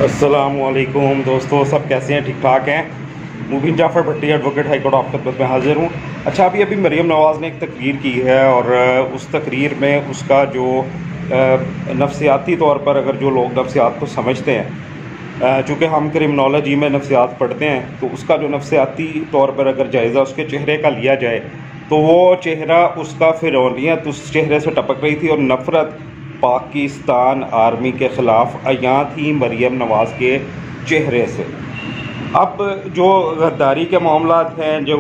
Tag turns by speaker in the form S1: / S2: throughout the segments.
S1: अस्सलाम वालेकुम दोस्तों, सब कैसे हैं? ठीक ठाक हैं। मुबीन जाफ़र भट्टी एडवोकेट हाई कोर्ट ऑफ खिदमत में हाज़िर हूँ। अच्छा, अभी मरीम नवाज़ ने एक तकरीर की है और उस तकरीर में उसका जो नफ्सियाती तौर पर अगर जो लोग नफ्सियात को समझते हैं, चूँकि हम क्रिमिनोलॉजी में नफ्सियात पढ़ते हैं, तो उसका जो नफ्सियाती तौर पर अगर जायज़ा उसके चेहरे का लिया जाए तो वो चेहरा उसका फ़िरौनियत उस चेहरे से टपक रही थी और नफ़रत पाकिस्तान आर्मी के ख़िलाफ़ अयां थी मरीम नवाज़ के चेहरे से। अब जो गद्दारी के मामलात हैं, जो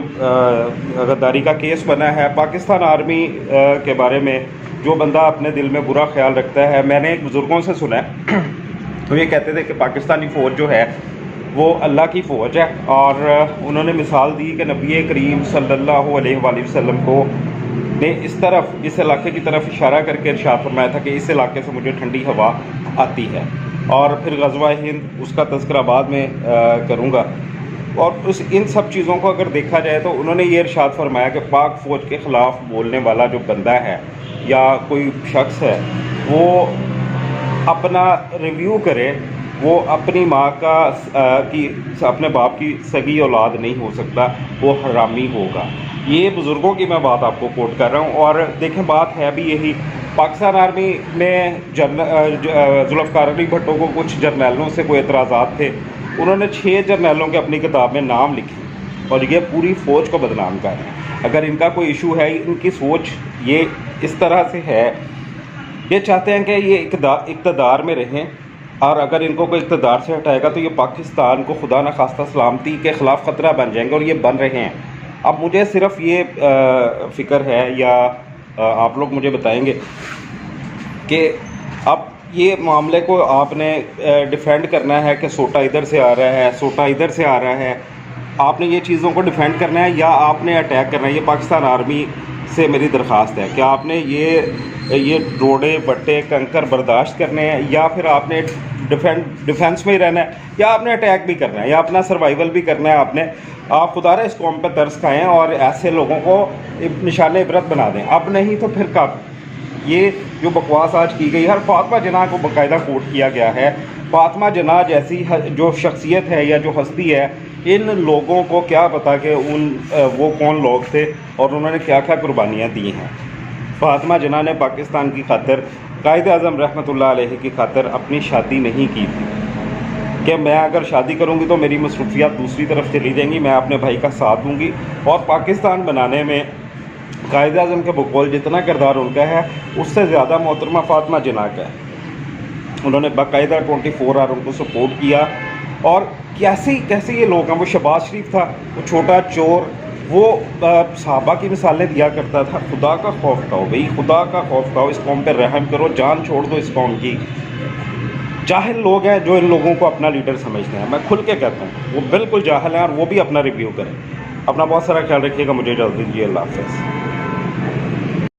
S1: गद्दारी का केस बना है पाकिस्तान आर्मी के बारे में, जो बंदा अपने दिल में बुरा ख्याल रखता है, मैंने एक बुज़ुर्गों से सुना है तो ये कहते थे कि पाकिस्तानी फ़ौज जो है वो अल्लाह की फ़ौज है, और उन्होंने मिसाल दी कि नबी करीम सल्लल्लाहु अलैहि वसल्लम को ने इस इलाके की तरफ इशारा करके इरशाद फरमाया था कि इस इलाके से मुझे ठंडी हवा आती है। और फिर ग़ज़वा हिंद, उसका तज़किरा बाद में करूँगा। और इन सब चीज़ों को अगर देखा जाए तो उन्होंने ये इरशाद फरमाया कि पाक फ़ौज के ख़िलाफ़ बोलने वाला जो बंदा है या कोई शख्स है, वो अपना रिव्यू करे, वो अपनी माँ का अपने बाप की सगी औलाद नहीं हो सकता, वो हरामी होगा। ये बुज़ुर्गों की मैं बात आपको कोट कर रहा हूँ। और देखें, बात है भी यही। पाकिस्तान आर्मी में जुल्फ़िकार अली भुट्टो को कुछ जर्नैलों से कोई एतराज़ात थे, उन्होंने 6 जर्नैलों के अपनी किताब में नाम लिखे और ये पूरी फ़ौज को बदनाम कर रहे हैं। अगर इनका कोई इशू है, इनकी सोच ये इस तरह से है, ये चाहते हैं कि ये इक़्तिदार में रहें, और अगर इनको कोई इक़्तिदार से हटाएगा तो ये पाकिस्तान को खुदा न खास्ता सलामती के ख़िलाफ़ ख़तरा बन जाएंगे, और ये बन रहे हैं। अब मुझे सिर्फ ये फ़िक्र है, या आप लोग मुझे बताएंगे कि अब ये मामले को आपने डिफेंड करना है कि सोटा इधर से आ रहा है, सोटा इधर से आ रहा है, आपने ये चीज़ों को डिफेंड करना है या आपने अटैक करना है? ये पाकिस्तान आर्मी से मेरी दरख्वास्त है कि आपने ये रोड़े बट्टे कंकर बर्दाश्त करने हैं, या फिर आपने डिफेंस में ही रहना है, या आपने अटैक भी करना है, या अपना सर्वाइवल भी करना है। आप खुदारा इस कौम पर तरस खाएँ और ऐसे लोगों को निशान इबरत बना दें। अब नहीं तो फिर कब? ये जो बकवास आज की गई है, फातिमा जिन्ना को बाकायदा कोट किया गया है। फातिमा जिन्ना जैसी जो शख्सियत है या जो हस्ती है, इन लोगों को क्या पता कि वो कौन लोग थे और उन्होंने क्या क्या कुर्बानियाँ दी हैं। फातिमा जिन्ना ने पाकिस्तान की खातिर, कायद-ए-आज़म रहमतुल्लाह अलैहि की खातिर अपनी शादी नहीं की थी कि मैं अगर शादी करूंगी तो मेरी मसरूफियात दूसरी तरफ चली जाएंगी, मैं अपने भाई का साथ दूंगी। और पाकिस्तान बनाने में कायद-ए-आज़म के बकौल जितना किरदार उनका है, उससे ज़्यादा मोहतरमा फातिमा जिन्ना का है। उन्होंने बाकायदा 24 आवर उनको सपोर्ट किया। और कैसे ये लोग हैं, वो शहबाज शरीफ था, वो छोटा चोर, वो सहाबा की मिसालें दिया करता था। खुदा का खौफ खाओ भाई, खुदा का खौफ खाओ, इस कौम पर रहम करो, जान छोड़ दो इस कौम की। जाहिल लोग हैं जो इन लोगों को अपना लीडर समझते हैं, मैं खुल के कहता हूँ वो बिल्कुल जाहिल हैं, और वो भी अपना रिव्यू करें। अपना बहुत सारा ख्याल रखिएगा। मुझे इजाज़त दीजिए। अल्लाह हाफ़िज़।